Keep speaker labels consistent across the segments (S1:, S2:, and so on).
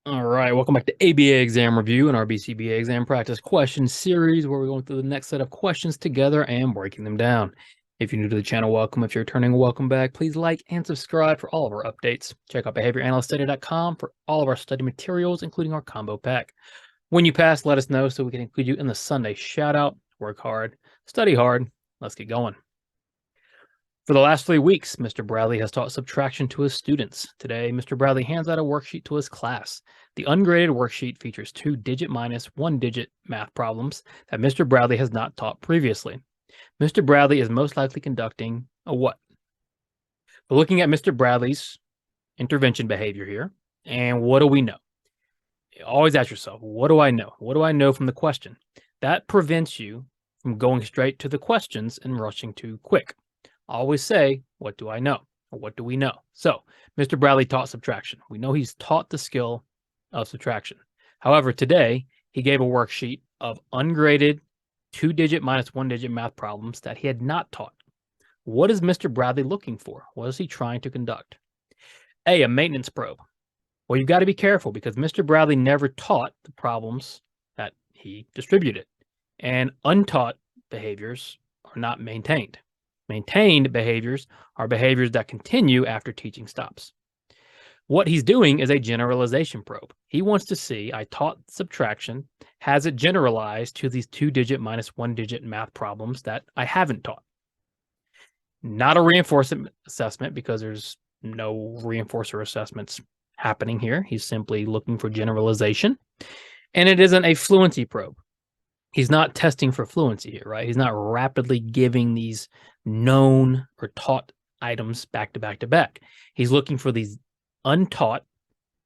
S1: All right, welcome back to ABA exam review and our BCBA exam practice question series, where we're going through the next set of questions together and breaking them down. If you're new to the channel, welcome. If you're returning, welcome back. Please like and subscribe for all of our updates. Check out behavioranalyststudy.com for all of our study materials, including our combo pack. When you pass, let us know so we can include you in the Sunday shout out. Work hard, study hard. Let's get going. For the last 3 weeks, Mr. Bradley has taught subtraction to his students. Today, Mr. Bradley hands out a worksheet to his class. The ungraded worksheet features 2-digit minus 1-digit math problems that Mr. Bradley has not taught previously. Mr. Bradley is most likely conducting a what? We're looking at Mr. Bradley's intervention behavior here, and what do we know? Always ask yourself, what do I know? What do I know from the question? That prevents you from going straight to the questions and rushing too quick. Always say, what do I know? Or what do we know? So, Mr. Bradley taught subtraction. We know he's taught the skill of subtraction. However, today, he gave a worksheet of ungraded 2-digit minus 1-digit math problems that he had not taught. What is Mr. Bradley looking for? What is he trying to conduct? A maintenance probe. Well, you've got to be careful because Mr. Bradley never taught the problems that he distributed, and untaught behaviors are not maintained. Maintained behaviors are behaviors that continue after teaching stops. What he's doing is a generalization probe. He wants to see, I taught subtraction, has it generalized to these 2-digit minus 1-digit math problems that I haven't taught? Not a reinforcement assessment because there's no reinforcer assessments happening here. He's simply looking for generalization. And it isn't a fluency probe. He's not testing for fluency here, right? He's not rapidly giving these known or taught items back to back to back. He's looking for these untaught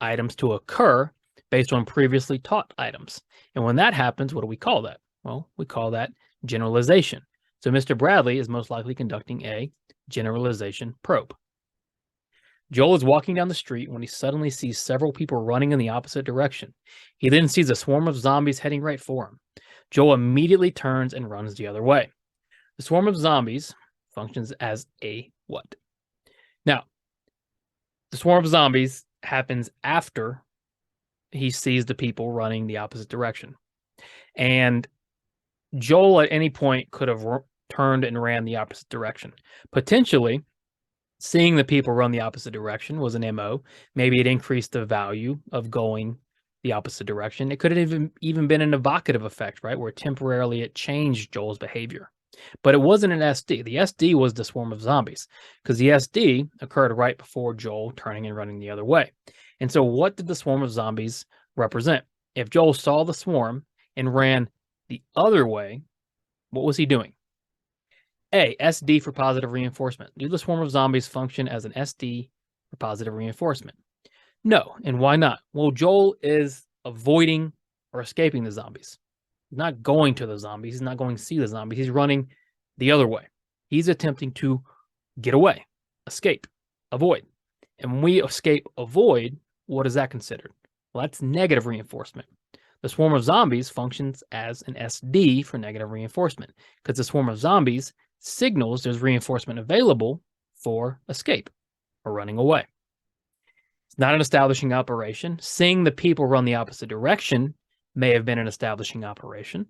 S1: items to occur based on previously taught items. And when that happens, what do we call that? Well, we call that generalization. So Mr. Bradley is most likely conducting a generalization probe. Joel is walking down the street when he suddenly sees several people running in the opposite direction. He then sees a swarm of zombies heading right for him. Joel immediately turns and runs the other way. The swarm of zombies functions as a what? Now, the swarm of zombies happens after he sees the people running the opposite direction. And Joel at any point could have turned and ran the opposite direction. Potentially, seeing the people run the opposite direction was an MO. Maybe it increased the value of going the opposite direction. It could have even been an evocative effect, right? Where temporarily it changed Joel's behavior. But it wasn't an SD. The SD was the swarm of zombies because the SD occurred right before Joel turning and running the other way. And so what did the swarm of zombies represent? If Joel saw the swarm and ran the other way, what was he doing? A, SD for positive reinforcement. Do the swarm of zombies function as an SD for positive reinforcement? No. And why not? Well, Joel is avoiding or escaping the zombies. He's not going to the zombies. He's not going to see the zombies. He's running the other way. He's attempting to get away, escape, avoid. And when we escape, avoid, what is that considered? Well, that's negative reinforcement. The swarm of zombies functions as an SD for negative reinforcement because the swarm of zombies signals there's reinforcement available for escape or running away. It's not an establishing operation. Seeing the people run the opposite direction may have been an establishing operation.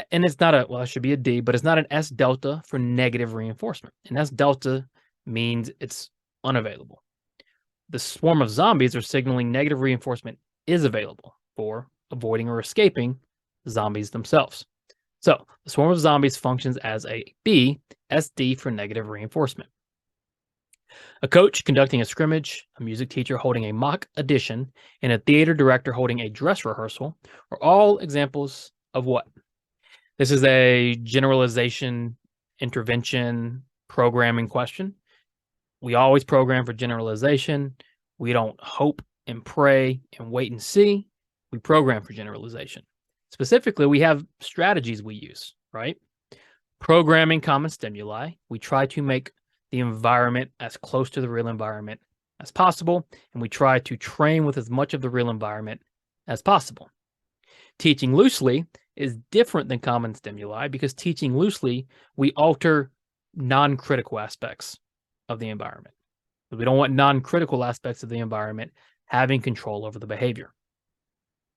S1: And it's not a, well, it should be a D, but it's not an S delta for negative reinforcement. And S delta means it's unavailable. The swarm of zombies are signaling negative reinforcement is available for avoiding or escaping zombies themselves. So the swarm of zombies functions as a B, SD for negative reinforcement. A coach conducting a scrimmage, a music teacher holding a mock audition, and a theater director holding a dress rehearsal are all examples of what? This is a generalization, intervention, programming question. We always program for generalization. We don't hope and pray and wait and see. We program for generalization. Specifically, we have strategies we use, right? Programming common stimuli. We try to make the environment as close to the real environment as possible, and we try to train with as much of the real environment as possible. Teaching loosely is different than common stimuli because teaching loosely, we alter non-critical aspects of the environment. We don't want non-critical aspects of the environment having control over the behavior.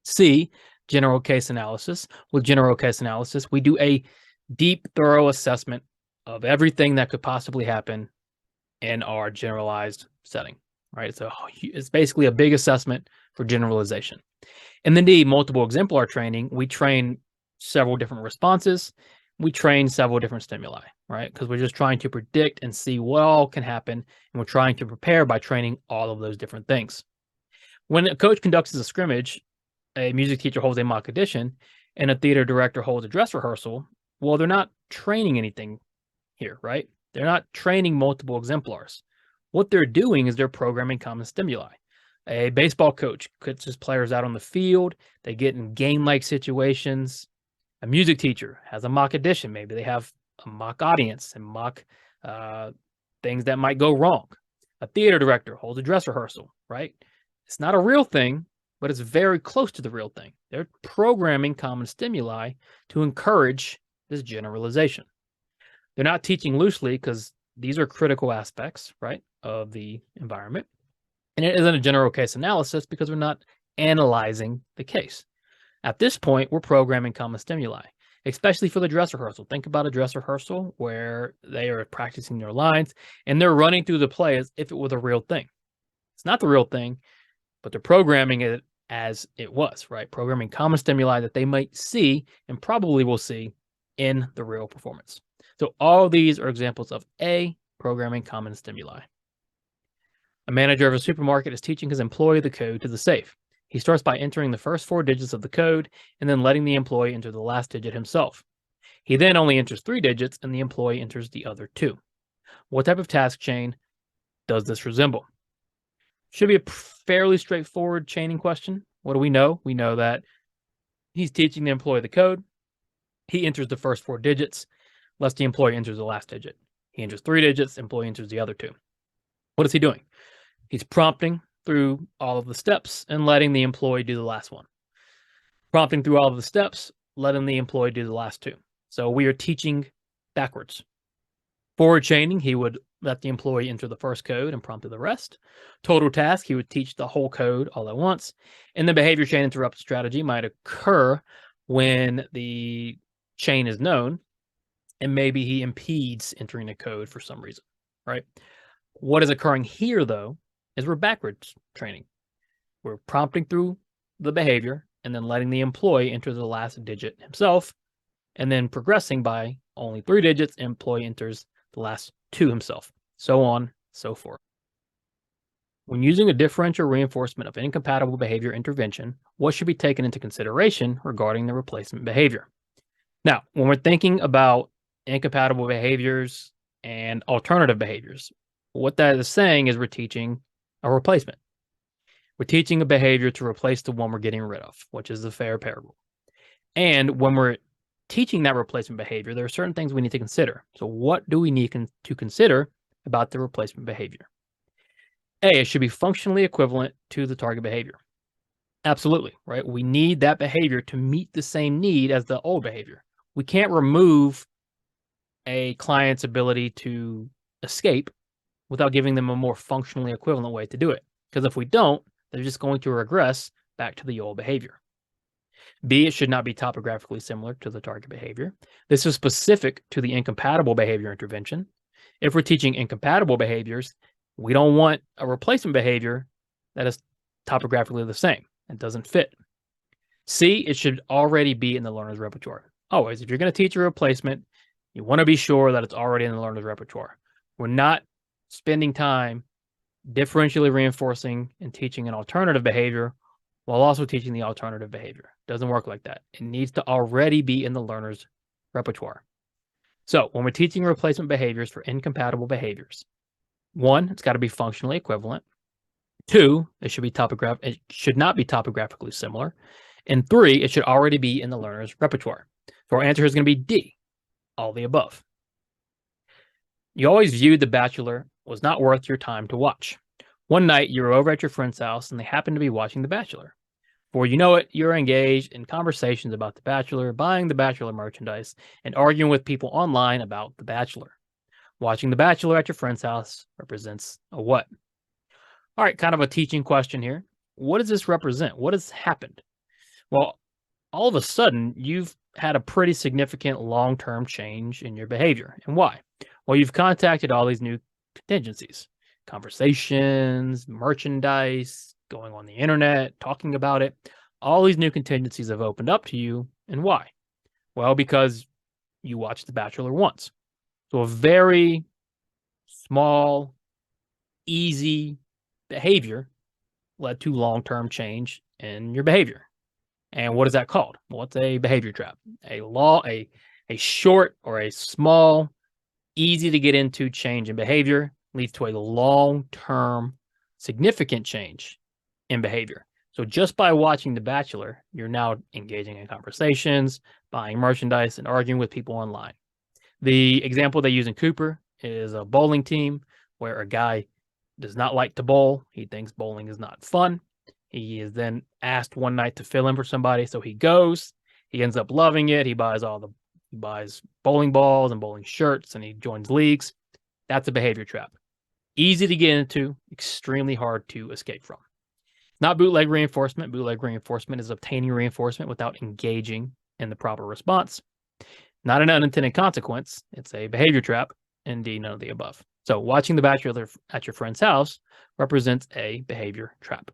S1: C, general case analysis. With general case analysis, we do a deep, thorough assessment of everything that could possibly happen in our generalized setting, right? So it's basically a big assessment for generalization. And then D, multiple exemplar training. We train several different responses. We train several different stimuli, right? Because we're just trying to predict and see what all can happen. And we're trying to prepare by training all of those different things. When a coach conducts a scrimmage, a music teacher holds a mock audition, and a theater director holds a dress rehearsal, well, they're not training anything here, right? They're not training multiple exemplars. What they're doing is they're programming common stimuli. A baseball coach puts his players out on the field. They get in game-like situations. A music teacher has a mock audition. Maybe they have a mock audience and mock things that might go wrong. A theater director holds a dress rehearsal, right? It's not a real thing, but it's very close to the real thing. They're programming common stimuli to encourage this generalization. They're not teaching loosely because these are critical aspects, right, of the environment. And it isn't a general case analysis because we're not analyzing the case. At this point, we're programming common stimuli, especially for the dress rehearsal. Think about a dress rehearsal where they are practicing their lines and they're running through the play as if it was a real thing. It's not the real thing, but they're programming it as it was, right? Programming common stimuli that they might see and probably will see in the real performance. So all these are examples of A, programming common stimuli. A manager of a supermarket is teaching his employee the code to the safe. He starts by entering the first 4 digits of the code and then letting the employee enter the last digit himself. He then only enters 3 digits and the employee enters the other 2. What type of task chain does this resemble? Should be a fairly straightforward chaining question. What do we know? We know that he's teaching the employee the code. He enters the first 4 digits, lets the employee enter the last digit. He enters 3 digits, employee enters the other 2. What is he doing? He's prompting through all of the steps and letting the employee do the last one. Prompting through all of the steps, letting the employee do the last 2. So we are teaching backwards. Forward chaining, he would let the employee enter the first code and prompt to the rest. Total task, he would teach the whole code all at once. And the behavior chain interrupt strategy might occur when the chain is known and maybe he impedes entering the code for some reason, right? What is occurring here, though, is we're backwards training. We're prompting through the behavior and then letting the employee enter the last digit himself, and then progressing by only 3 digits, employee enters the last 2 himself, so on, so forth. When using a differential reinforcement of incompatible behavior intervention, what should be taken into consideration regarding the replacement behavior? Now, when we're thinking about incompatible behaviors and alternative behaviors, what that is saying is we're teaching a replacement. We're teaching a behavior to replace the one we're getting rid of, which is the fair parable. And when we're teaching that replacement behavior, there are certain things we need to consider. So what do we need to consider about the replacement behavior? A, it should be functionally equivalent to the target behavior. Absolutely, right? We need that behavior to meet the same need as the old behavior. We can't remove a client's ability to escape without giving them a more functionally equivalent way to do it. Because if we don't, they're just going to regress back to the old behavior. B, it should not be topographically similar to the target behavior. This is specific to the incompatible behavior intervention. If we're teaching incompatible behaviors, we don't want a replacement behavior that is topographically the same. It doesn't fit. C, it should already be in the learner's repertoire. Always, if you're going to teach a replacement, you want to be sure that it's already in the learner's repertoire. We're not spending time differentially reinforcing and teaching an alternative behavior while also teaching the alternative behavior. It doesn't work like that. It needs to already be in the learner's repertoire. So when we're teaching replacement behaviors for incompatible behaviors, 1, it's got to be functionally equivalent. 2, it should not be topographically similar. And 3, it should already be in the learner's repertoire. So our answer is going to be D, all the above. You always viewed The Bachelor was not worth your time to watch. One night, you were over at your friend's house and they happened to be watching The Bachelor. Before you know it, you're engaged in conversations about The Bachelor, buying The Bachelor merchandise, and arguing with people online about The Bachelor. Watching The Bachelor at your friend's house represents a what? All right, kind of a teaching question here. what does this represent? What has happened? Well, all of a sudden, you've had a pretty significant long-term change in your behavior. And why? Well, you've contacted all these new contingencies, conversations, merchandise, going on the internet, talking about it. All these new contingencies have opened up to you. And why? Well, because you watched The Bachelor once. So a very small, easy behavior led to long-term change in your behavior. And what is that called? Well, it's a behavior trap. A short or a small, easy to get into change in behavior leads to a long-term, significant change in behavior. So just by watching The Bachelor, you're now engaging in conversations, buying merchandise, and arguing with people online. The example they use in Cooper is a bowling team where a guy does not like to bowl. He thinks bowling is not fun. He is then asked one night to fill in for somebody, so he goes. He ends up loving it. He buys bowling balls and bowling shirts, and he joins leagues. That's a behavior trap. Easy to get into, extremely hard to escape from. Not bootleg reinforcement. Bootleg reinforcement is obtaining reinforcement without engaging in the proper response. Not an unintended consequence. It's a behavior trap. Indeed, none of the above. So watching The Bachelor at your friend's house represents a behavior trap.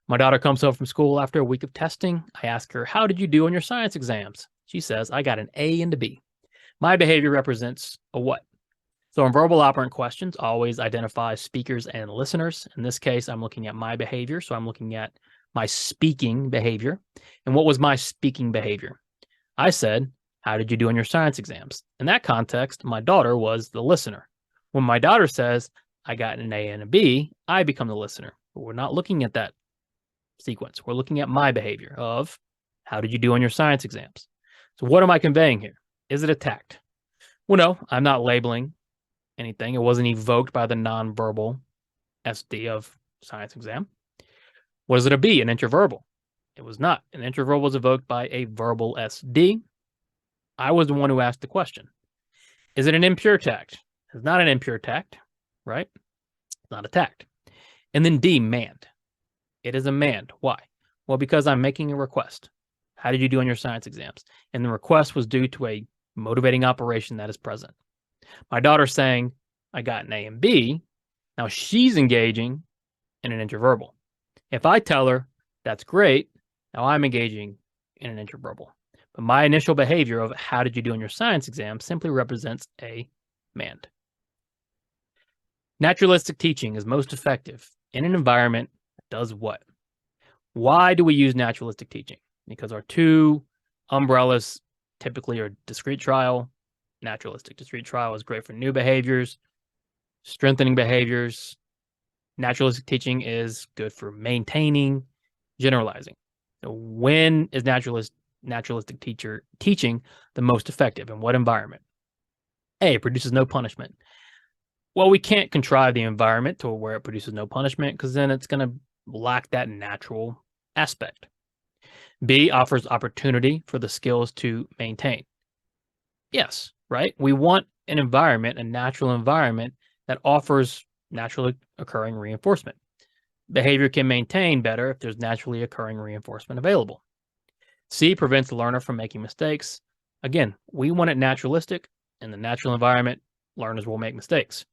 S1: My daughter comes home from school after a week of testing. I ask her, how did you do on your science exams? She says, I got an A and a B. My behavior represents a what? So in verbal operant questions, always identify speakers and listeners. In this case, I'm looking at my behavior. So I'm looking at my speaking behavior. And what was my speaking behavior? I said, how did you do on your science exams? In that context, my daughter was the listener. When my daughter says, I got an A and a B, I become the listener. But we're not looking at that sequence. We're looking at my behavior of how did you do on your science exams? So what am I conveying here? Is it a tact? Well, no, I'm not labeling anything. It wasn't evoked by the nonverbal SD of science exam. Was it a B, an interverbal? It was not. An interverbal was evoked by a verbal SD. I was the one who asked the question. Is it an impure tact? It's not an impure tact, right? It's not a tact. And then D, manned. It is a manned. Why? Well, because I'm making a request. How did you do on your science exams? And the request was due to a motivating operation that is present. My daughter's saying, I got an A and B. Now she's engaging in an interverbal. If I tell her, that's great, now I'm engaging in an interverbal. But my initial behavior of how did you do on your science exam simply represents a manned. Naturalistic teaching is most effective in an environment that does what? Why do we use naturalistic teaching? Because our two umbrellas typically are discrete trial. Naturalistic discrete trial is great for new behaviors, strengthening behaviors. Naturalistic teaching is good for maintaining, generalizing. So when is naturalistic teaching the most effective? In what environment? A, it produces no punishment. Well, we can't contrive the environment to where it produces no punishment because then it's going to lack that natural aspect. B, offers opportunity for the skills to maintain. Yes, right? We want an environment, a natural environment that offers naturally occurring reinforcement. Behavior can maintain better if there's naturally occurring reinforcement available. C, prevents the learner from making mistakes. Again, we want it naturalistic. In the natural environment, learners will make mistakes.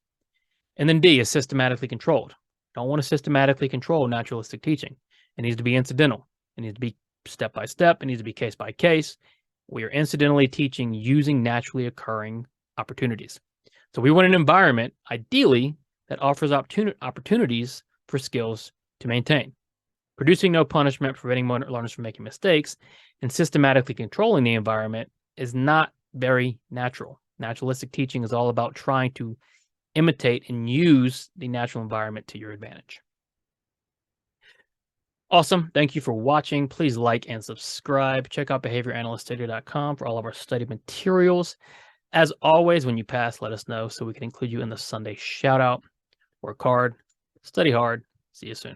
S1: And then D is systematically controlled. Don't want to systematically control naturalistic teaching. It needs to be incidental. It needs to be step by step. It needs to be case by case. We are incidentally teaching using naturally occurring opportunities. So we want an environment, ideally, that offers opportunities for skills to maintain. Producing no punishment, preventing learners from making mistakes, and systematically controlling the environment is not very natural. Naturalistic teaching is all about trying to imitate and use the natural environment to your advantage. Awesome. Thank you for watching. Please like and subscribe. Check out behavioranalyststudio.com for all of our study materials. As always, when you pass, let us know so we can include you in the Sunday shout out. Work hard, study hard. See you soon.